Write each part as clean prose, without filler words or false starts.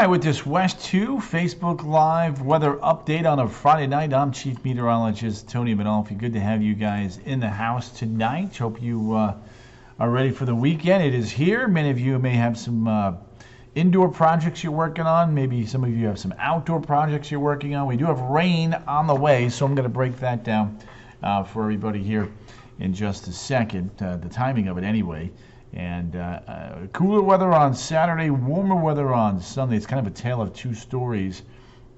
right, with this West 2 Facebook Live weather update on a Friday night, I'm Chief Meteorologist Tony Manolfi. Good to have you guys in the house tonight. Hope you are ready for the weekend. It is here. Many of you may have some indoor projects you're working on. Maybe some of you have some outdoor projects you're working on. We do have rain on the way, so I'm going to break that down for everybody here in just a second, the timing of it anyway. And cooler weather on Saturday, warmer weather on Sunday. It's kind of a tale of two stories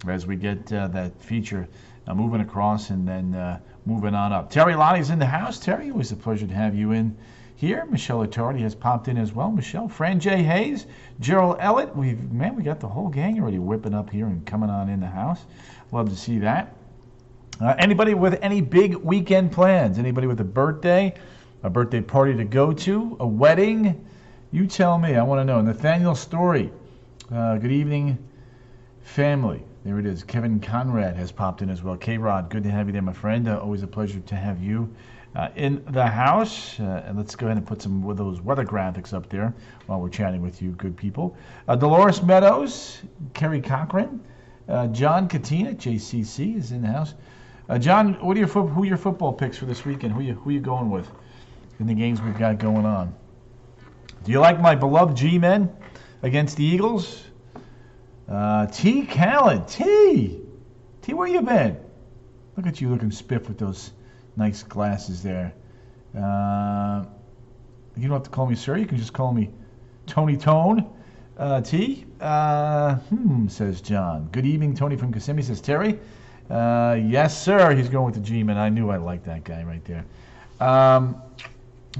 as we get that feature moving across and then moving on up. Terry Lottie's in the house. Terry, always a pleasure to have you in here. Michelle Attardi has popped in as well. Michelle, Fran J. Hayes, Gerald Ellett. We got the whole gang already whipping up here and coming on in the house. Love to see that. Anybody with any big weekend plans? Anybody with a birthday party to go to, a wedding? You tell me. I want to know. Nathaniel Story. Good evening, family. There it is. Kevin Conrad has popped in as well. K-Rod, good to have you there, my friend. Always a pleasure to have you in the house. And let's go ahead and put some of those weather graphics up there while we're chatting with you good people. Dolores Meadows, Kerry Cochran, John Katina, JCC is in the house. John, who are your football picks for this weekend? Who you going with in the games we've got going on? Do you like my beloved G-Men against the Eagles? T. Callan. T, where you been? Look at you looking spiff with those nice glasses there. You don't have to call me sir. You can just call me Tony Tone. T, says John. Good evening, Tony from Kissimmee, says Terry. Yes, sir. He's going with the G-Man. I knew I liked that guy right there.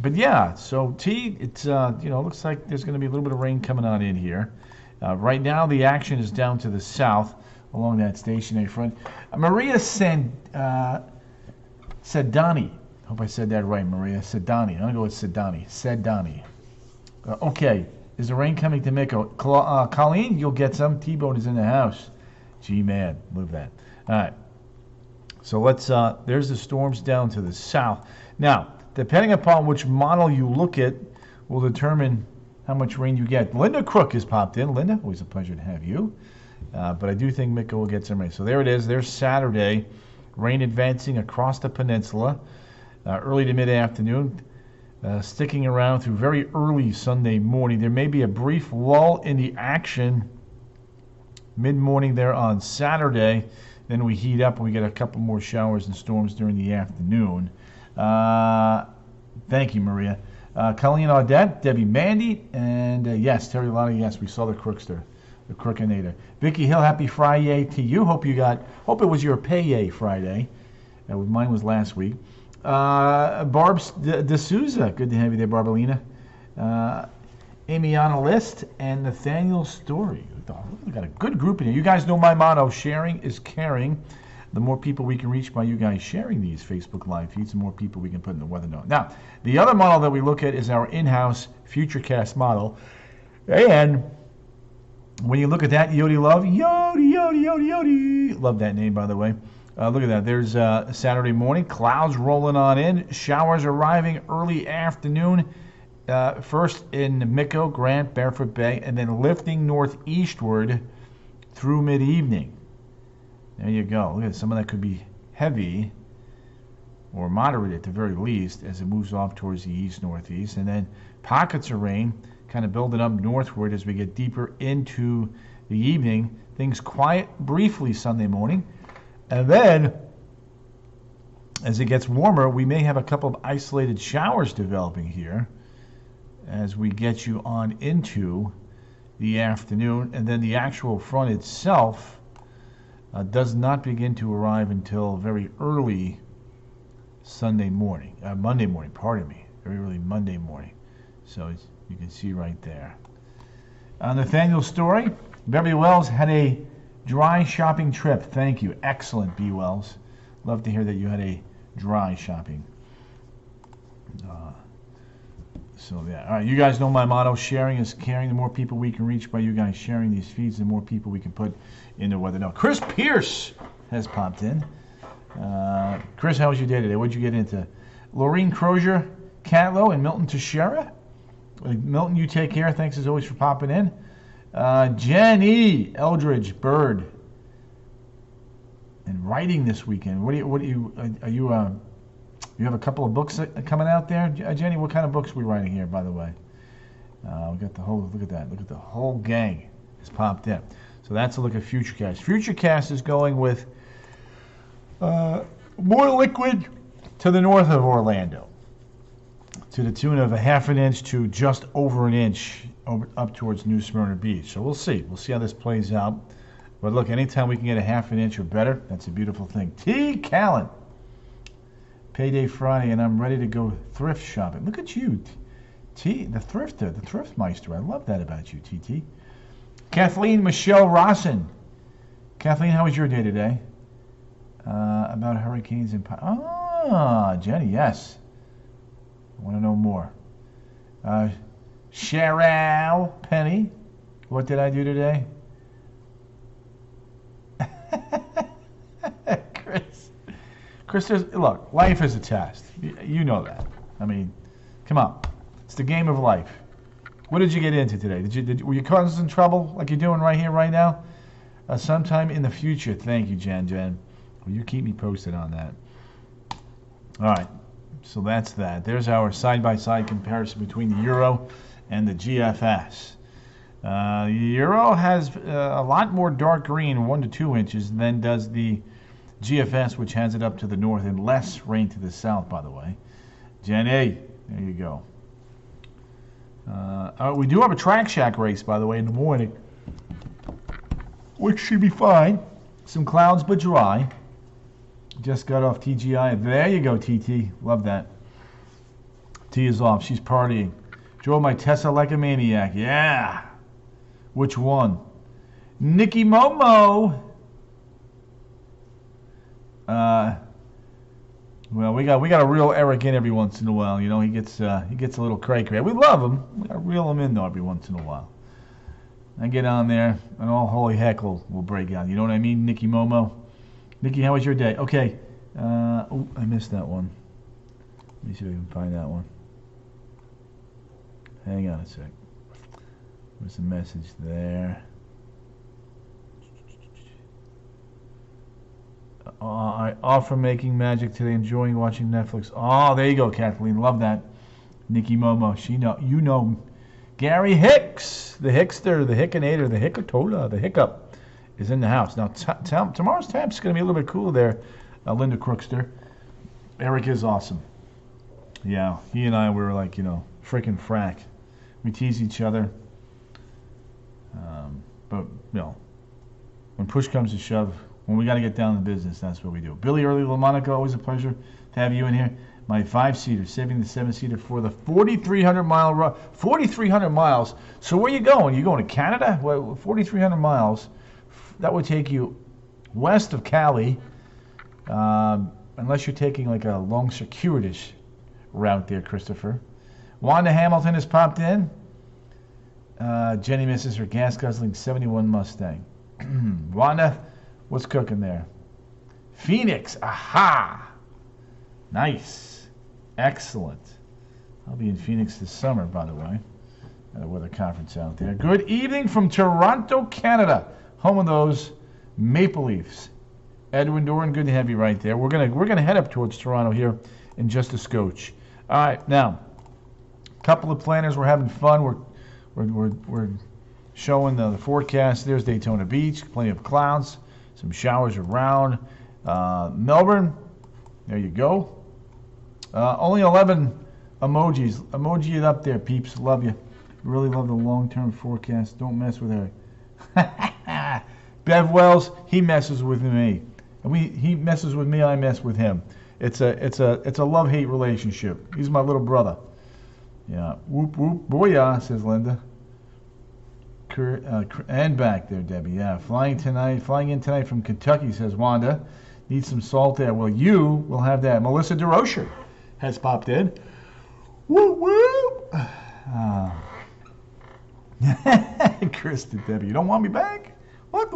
But yeah, so T, it's looks like there's going to be a little bit of rain coming on in here. Right now, the action is down to the south along that stationary front. Maria Sedani. Hope I said that right, Maria Sedani. I'm going to go with Sedani. Okay, is the rain coming to Miko? Colleen, you'll get some. T-Bone is in the house. G-Man, move that. All right. So let's. There's the storms down to the south. Now, depending upon which model you look at, will determine how much rain you get. Linda Crook has popped in. Linda, always a pleasure to have you. But I do think Miko will get some rain. So there it is. There's Saturday. Rain advancing across the peninsula, early to mid-afternoon, sticking around through very early Sunday morning. There may be a brief lull in the action mid-morning there on Saturday. Then we heat up and we get a couple more showers and storms during the afternoon. Thank you, Maria. Colleen Audette, Debbie Mandy, and yes, Terry Lottie, yes, we saw the Crookster, the Crookinator. Vicky Hill, happy Friday to you. Hope it was your pay Friday. Mine was last week. Barb's D'Souza, good to have you there, Barbalina. Amiana List and Nathaniel Story. We've got a good group in here. You guys know my motto, sharing is caring. The more people we can reach by you guys sharing these Facebook Live feeds, the more people we can put in the weather note. Now, the other model that we look at is our in-house Futurecast model. And when you look at that, Yodi Love, Yodi. Love that name, by the way. Look at that. There's Saturday morning. Clouds rolling on in. Showers arriving early afternoon. First in Miko, Grant, Barefoot Bay, and then lifting northeastward through mid-evening. There you go. Look at some of that could be heavy or moderate at the very least as it moves off towards the east-northeast. And then pockets of rain kind of building up northward as we get deeper into the evening. Things quiet briefly Sunday morning. And then as it gets warmer, we may have a couple of isolated showers developing here as we get you on into the afternoon. And then the actual front itself does not begin to arrive until very early Monday morning, very early Monday morning. So you can see right there. Nathaniel Story, Beverly Wells had a dry shopping trip. Thank you. Excellent, B. Wells. Love to hear that you had a dry shopping. So yeah, all right. You guys know my motto: sharing is caring. The more people we can reach by you guys sharing these feeds, the more people we can put in the weather. Now, Chris Pierce has popped in. Chris, how was your day today? What'd you get into? Laureen Crozier, Catlow, and Milton Teixeira. Milton, you take care. Thanks as always for popping in. Jenny Eldridge Bird. And writing this weekend. You have a couple of books coming out there, Jenny? What kind of books are we writing here, by the way? We got the whole, look at that. Look at the whole gang has popped in. So that's a look at Futurecast. Futurecast is going with more liquid to the north of Orlando, to the tune of a half an inch to just over an inch up towards New Smyrna Beach. So we'll see. We'll see how this plays out. But look, anytime we can get a half an inch or better, that's a beautiful thing. T. Callan. Payday Friday, and I'm ready to go thrift shopping. Look at you, T. The thrifter, the thriftmeister. I love that about you, TT. Kathleen Michelle Rossin. Kathleen, how was your day today? About hurricanes and... Jenny, yes. I want to know more. Cheryl Penny. What did I do today? Chris, look, life is a test. You know that. I mean, come on. It's the game of life. What did you get into today? Were you causing some trouble like you're doing right here, right now? Sometime in the future. Thank you, Jen. Will you keep me posted on that? All right. So that's that. There's our side-by-side comparison between the Euro and the GFS. The Euro has a lot more dark green, 1 to 2 inches, than does the GFS, which has it up to the north and less rain to the south, by the way. Jenny, there you go. We do have a track shack race, by the way, in the morning, which should be fine. Some clouds, but dry. Just got off TGI. There you go, TT. Love that. T is off. She's partying. Drove my Tesla like a maniac. Yeah. Which one? Nicky Momo. Well, we got a real Eric in every once in a while. You know, he gets a little cray-cray. We love him. We gotta reel him in though every once in a while. I get on there, and all holy heck will break out. You know what I mean, Nicky Momo? Nicky, how was your day? Okay. I missed that one. Let me see if I can find that one. Hang on a sec. There's a message there. Off from making magic today, enjoying watching Netflix. Oh, there you go, Kathleen. Love that. Nicky Momo. You know. Gary Hicks, the Hickster, the Hickinator, the Hickatola, the Hiccup is in the house. Now, tomorrow's temps is going to be a little bit cooler there, Linda Crookster. Eric is awesome. Yeah, he and I were like, freaking frack. We tease each other. But, when push comes to shove, when we got to get down to business, that's what we do. Billy Early LaMonica, always a pleasure to have you in here. My 5-seater, saving the 7-seater for the 4,300 mile run. 4,300 miles. So where are you going? You going to Canada? Well, 4,300 miles. That would take you west of Cali, unless you're taking like a long circuitous route there, Christopher. Wanda Hamilton has popped in. Jenny misses her gas-guzzling 71 Mustang. Wanda, what's cooking there? Phoenix, aha! Nice. Excellent. I'll be in Phoenix this summer, by the way, at a weather conference out there. Good evening from Toronto, Canada, home of those Maple Leafs. Edwin Doran, good to have you right there. We're gonna head up towards Toronto here in just a scotch. All right, now, a couple of planners. We're having fun. We're showing the forecast. There's Daytona Beach, plenty of clouds, some showers around. Melbourne, there you go. Only 11 emojis. Emoji it up there, peeps. Love you. Really love the long-term forecast. Don't mess with her. Bev Wells, he messes with me. And he messes with me, I mess with him. It's a love-hate relationship. He's my little brother. Yeah. Whoop, whoop. Booyah, says Linda. And back there, Debbie. Yeah. Flying in tonight from Kentucky, says Wanda. Need some salt there. Well, you will have that. Melissa DeRocher has popped in. Woo woo! Chris to Debbie. You don't want me back? What?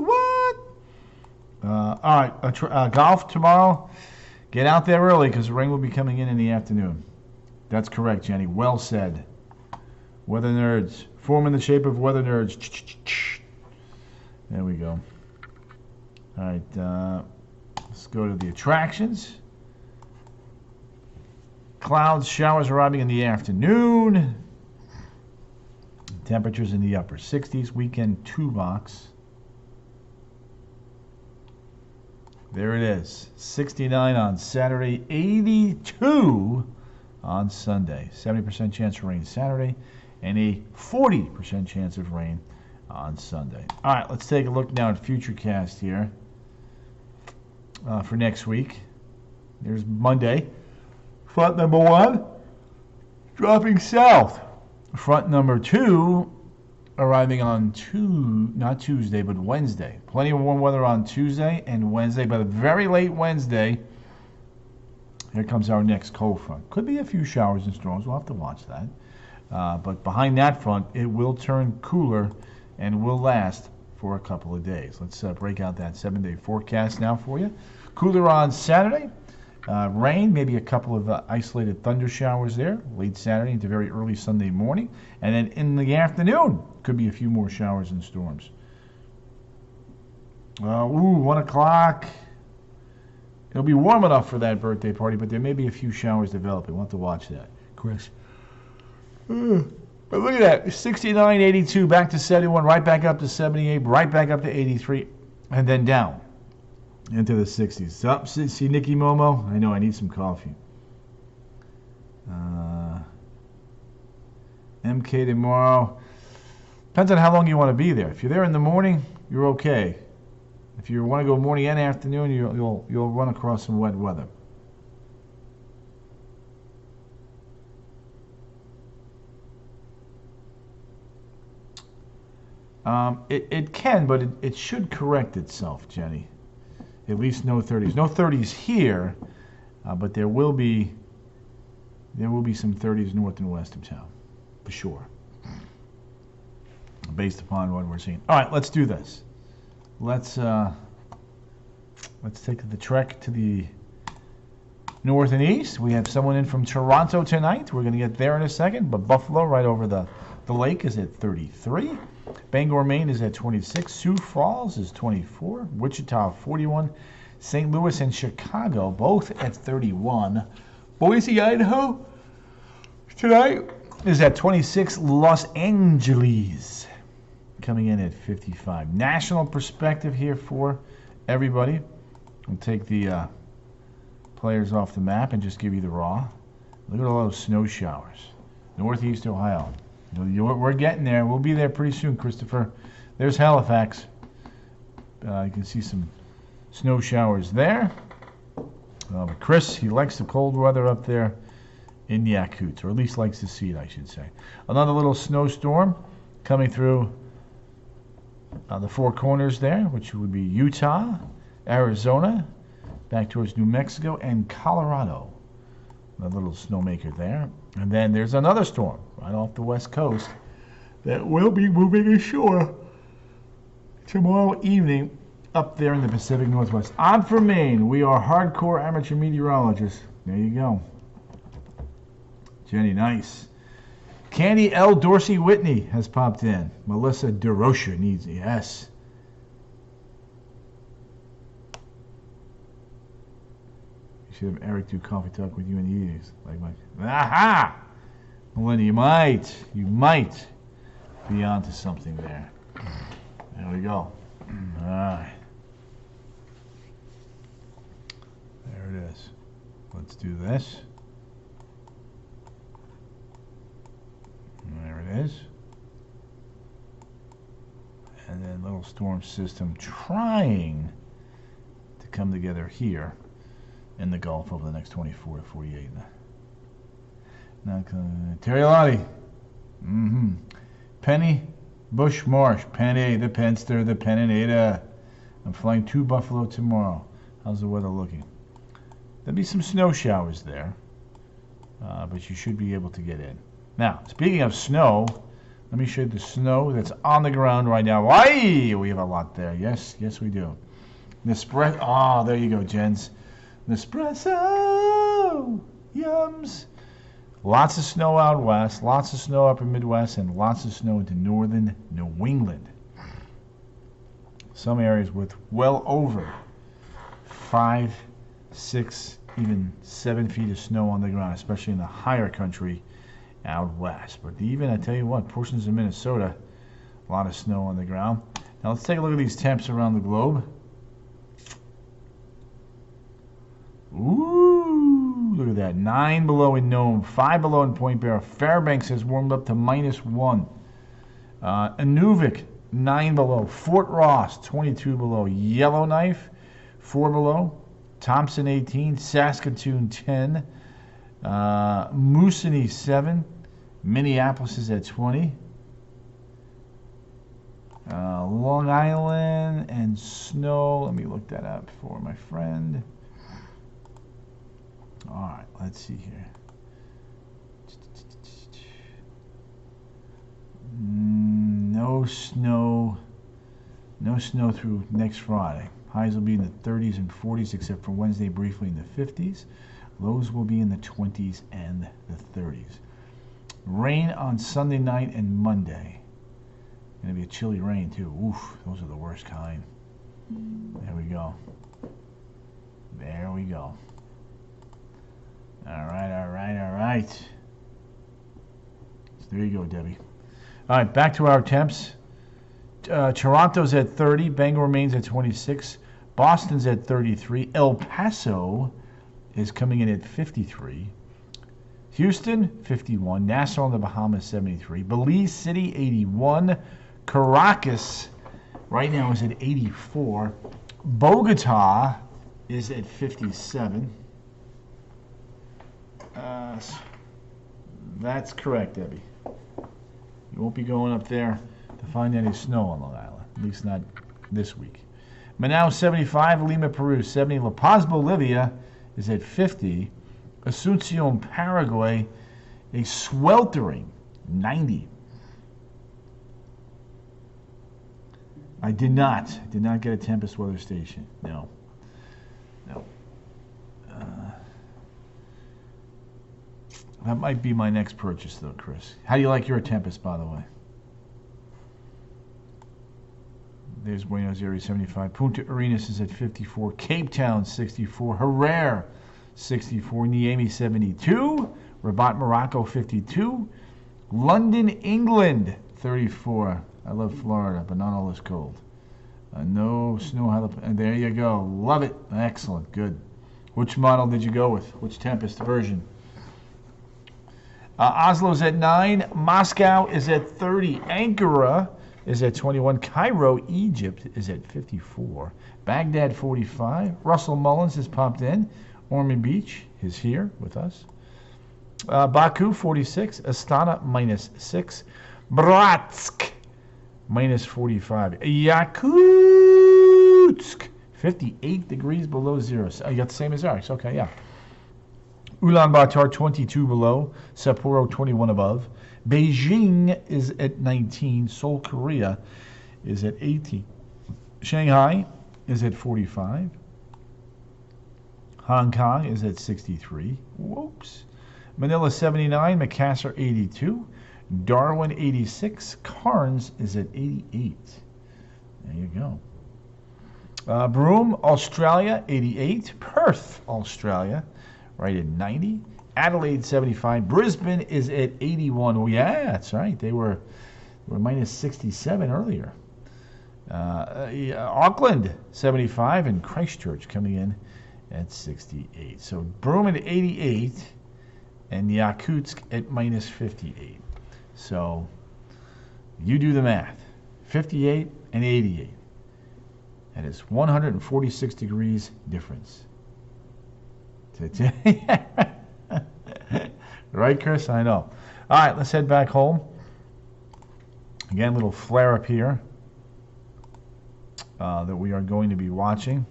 All right. Golf tomorrow. Get out there early because the rain will be coming in the afternoon. That's correct, Jenny. Well said. Weather nerds, Form in the shape of weather nerds. There we go. All right, let's go to the attractions. Clouds, showers arriving in the afternoon. Temperatures in the upper 60s. Weekend 2 box. There it is. 69 on Saturday, 82 on Sunday. 70% chance of rain Saturday, and a 40% chance of rain on Sunday. All right, let's take a look now at Futurecast here for next week. There's Monday. Front number 1, dropping south. Front number 2, arriving on not Tuesday, but Wednesday. Plenty of warm weather on Tuesday and Wednesday, but a very late Wednesday. Here comes our next cold front. Could be a few showers and storms. We'll have to watch that. But behind that front, it will turn cooler and will last for a couple of days. Let's break out that 7-day forecast now for you. Cooler on Saturday. Rain, maybe a couple of isolated thunder showers there, late Saturday into very early Sunday morning. And then in the afternoon, could be a few more showers and storms. 1 o'clock. It'll be warm enough for that birthday party, but there may be a few showers developing. We'll have to watch that. Chris. But look at that. 69, 82, back to 71, right back up to 78, right back up to 83, and then down into the 60s. Up, see Nicky Momo? I know, I need some coffee. MK tomorrow. Depends on how long you want to be there. If you're there in the morning, you're okay. If you want to go morning and afternoon, you'll run across some wet weather. It can, but it should correct itself, Jenny. At least no 30s. No 30s here, but there will be some 30s north and west of town, for sure, based upon what we're seeing. All right, let's do this. Let's take the trek to the north and east. We have someone in from Toronto tonight. We're going to get there in a second, but Buffalo, right over the lake, is at 33. Bangor, Maine is at 26. Sioux Falls is 24. Wichita, 41. St. Louis and Chicago, both at 31. Boise, Idaho, tonight is at 26. Los Angeles coming in at 55. National perspective here for everybody. We'll take the players off the map and just give you the raw. Look at all those snow showers. Northeast Ohio. We're getting there. We'll be there pretty soon, Christopher. There's Halifax. You can see some snow showers there. But Chris, he likes the cold weather up there in Yakut, or at least likes to see it, I should say. Another little snowstorm coming through the Four Corners there, which would be Utah, Arizona, back towards New Mexico, and Colorado. A little snowmaker there. And then there's another storm right off the west coast that will be moving ashore tomorrow evening up there in the Pacific Northwest. On for Maine, we are hardcore amateur meteorologists. There you go. Jenny, nice. Candy L. Dorsey Whitney has popped in. Melissa DeRocha needs a yes. You should have Eric do coffee talk with you in the evenings. Aha! Melinda, you might be onto something there. There we go. All right. There it is. Let's do this. There it is. And then little storm system trying to come together here in the Gulf over the next 24 to 48. Terry Lottie. Penny Bush Marsh. Penny, the Penster, the Peninator. I'm flying to Buffalo tomorrow. How's the weather looking? There'll be some snow showers there, but you should be able to get in. Now, speaking of snow, let me show you the snow that's on the ground right now. Why? We have a lot there. Yes, we do. Nespresso. Oh, there you go, Jens. Nespresso. Yums. Lots of snow out west, lots of snow up in Midwest, and lots of snow into northern New England. Some areas with well over 5, 6, even 7 feet of snow on the ground, especially in the higher country out west. But even, I tell you what, portions of Minnesota, a lot of snow on the ground. Now let's take a look at these temps around the globe. Ooh, look at that. 9 below in Nome, 5 below in Point Barrow. Fairbanks has warmed up to -1. Inuvik, 9 below. Fort Ross, 22 below. Yellowknife, 4 below. Thompson, 18. Saskatoon, 10. Moosonee, 7. Minneapolis is at 20. Long Island and snow. Let me look that up for my friend. All right, let's see here. No snow. No snow through next Friday. Highs will be in the 30s and 40s, except for Wednesday briefly in the 50s. Lows will be in the 20s and the 30s. Rain on Sunday night and Monday. Going to be a chilly rain too. Oof, those are the worst kind. There we go. There we go. All right, all right, all right. So there you go, Debbie. All right, back to our temps. Toronto's at 30. Bangor remains at 26. Boston's at 33. El Paso is coming in at 53. Houston, 51. Nassau in the Bahamas, 73. Belize City, 81. Caracas right now is at 84. Bogota is at 57. That's correct, Debbie. You won't be going up there to find any snow on Long Island, at least not this week. Manaus, 75. Lima, Peru, 70. La Paz, Bolivia is at 50. Asuncion, Paraguay, a sweltering 90. I did not get a Tempest weather station. No. That might be my next purchase, though, Chris. How do you like your Tempest, by the way? There's Buenos Aires, 75. Punta Arenas is at 54. Cape Town, 64. Herrera, 64. Niamey, 72. Rabat, Morocco, 52. London, England, 34. I love Florida, but not all this cold. No snow. There you go. Love it. Excellent. Good. Which model did you go with? Which Tempest version? Oslo's at 9. Moscow is at 30. Ankara is at 21. Cairo, Egypt is at 54. Baghdad, 45. Russell Mullins has popped in. Ormond Beach is here with us. Baku, 46. Astana, -6. Bratsk, -45. Yakutsk, 58 degrees below zero. So you got the same as ours. Okay, yeah. Ulaanbaatar, 22 below. Sapporo, 21 above. Beijing is at 19. Seoul, Korea is at 18. Shanghai is at 45. Hong Kong is at 63. Whoops. Manila, 79. Makassar, 82. Darwin, 86. Cairns is at 88. There you go. Broome, Australia, 88. Perth, Australia, right at 90. Adelaide, 75. Brisbane is at 81. Oh, yeah, that's right. They were -67 earlier. Auckland, 75. And Christchurch coming in at 68. So Broome at 88 and Yakutsk at -58. So you do the math. 58 and 88. That is 146 degrees difference. Right, Chris? I know. All right, let's head back home. Again, a little flare up here that we are going to be watching.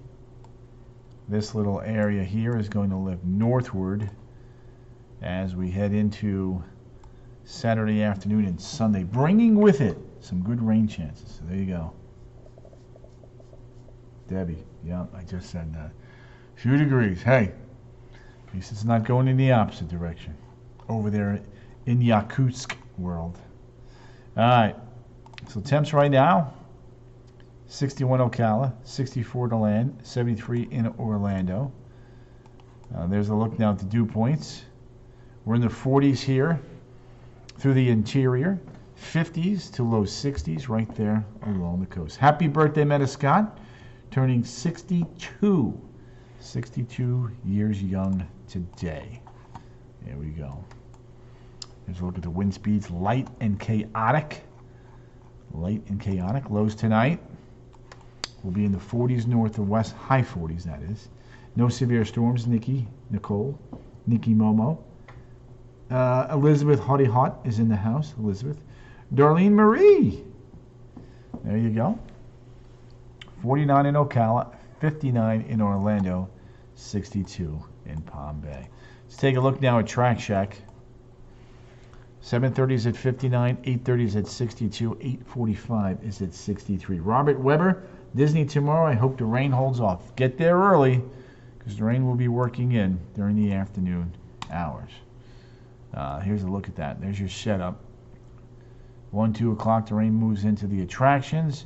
This little area here is going to live northward as we head into Saturday afternoon and Sunday, bringing with it some good rain chances. So there you go. Debbie, yeah, I just said that. Few degrees. Hey, at least it's not going in the opposite direction. over there in Yakutsk world. All right. So temps right now, 61 Ocala, 64 DeLand, 73 in Orlando. There's a look now at the dew points. We're in the 40s here through the interior, 50s to low 60s right there along the coast. Happy birthday, Meta Scott, turning 62. 62 years young today. There we go. Here's a look at the wind speeds, light and chaotic. Light and chaotic. Lows tonight will be in the 40s north and west, high 40s that is. No severe storms, Nikki Momo. Elizabeth Hottie Hot is in the house, Elizabeth. Darlene Marie. There you go. 49 in Ocala, 59 in Orlando, 62 in Palm Bay. Let's take a look now at Track Shack. 7:30 is at 59, 8:30 is at 62, 8:45 is at 63. Robert Weber, Disney tomorrow. I hope the rain holds off. Get there early because the rain will be working in during the afternoon hours. Here's a look at that. There's your setup. 1, 2 o'clock, the rain moves into the attractions,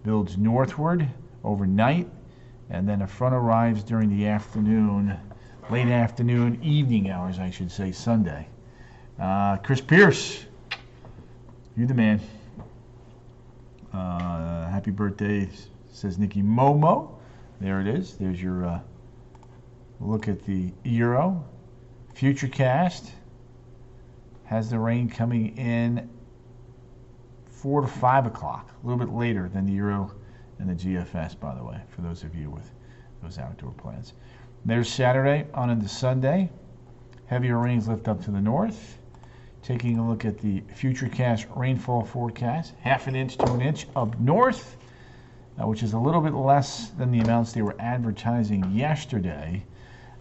builds northward overnight, and then the front arrives during the afternoon, late afternoon, evening hours, I should say, Sunday. Chris Pierce, you the man. Happy birthday, says Nikki Momo. There it is. There's your look at the Euro. Futurecast has the rain coming in 4 to 5 o'clock, a little bit later than the Euro and the GFS, by the way, for those of you with those outdoor plans. There's Saturday on into Sunday. Heavier rains lift up to the north. Taking a look at the Futurecast rainfall forecast, 1/2 inch to 1 inch up north, which is a little bit less than the amounts they were advertising yesterday.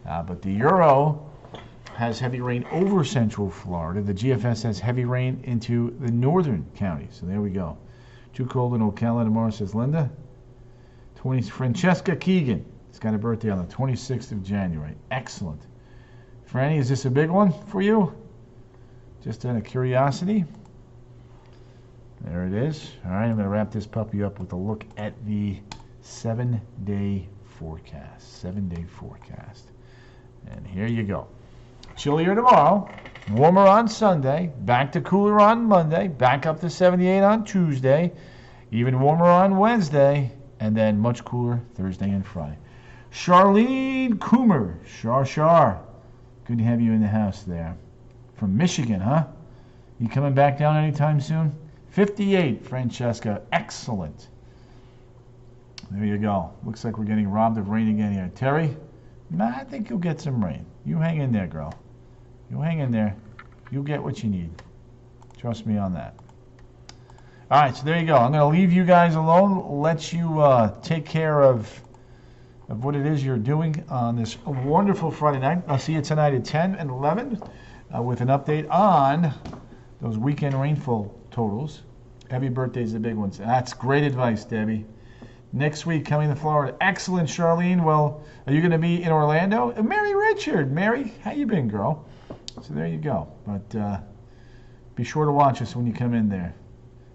But the Euro has heavy rain over central Florida. The GFS has heavy rain into the northern counties. So there we go. Too cold in Ocala tomorrow, says Linda. Francesca Keegan. It's got a birthday on the 26th of January. Excellent. Franny, is this a big one for you? Just out of curiosity. There it is. All right, I'm going to wrap this puppy up with a look at the 7-day forecast. 7-day forecast. And here you go. Chillier tomorrow, warmer on Sunday, back to cooler on Monday, back up to 78 on Tuesday, even warmer on Wednesday, and then much cooler Thursday and Friday. Charlene Coomer, Shar. Good to have you in the house there. From Michigan, huh? You coming back down anytime soon? 58, Francesca. Excellent. There you go. Looks like we're getting robbed of rain again here. Terry, I think you'll get some rain. You hang in there, girl. You hang in there. You'll get what you need. Trust me on that. All right, so there you go. I'm going to leave you guys alone. Let you take care of what it is you're doing on this wonderful Friday night. I'll see you tonight at 10 and 11 with an update on those weekend rainfall totals. Happy birthday's the big ones. That's great advice, Debbie. Next week, coming to Florida. Excellent, Charlene. Well, are you going to be in Orlando? Mary Richard. Mary, how you been, girl? So there you go. But be sure to watch us when you come in there,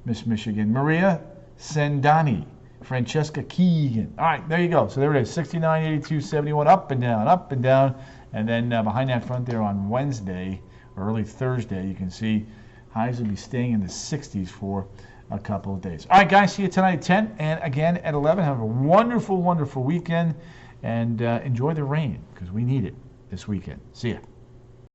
Miss Michigan. Maria Sendani. Francesca Keegan. All right, there you go. So there it is. 69, 82, 71, up and down, up and down. And then behind that front there on Wednesday, or early Thursday, you can see highs will be staying in the 60s for a couple of days. All right, guys, see you tonight at 10 and again at 11. Have a wonderful, wonderful weekend and enjoy the rain because we need it this weekend. See ya.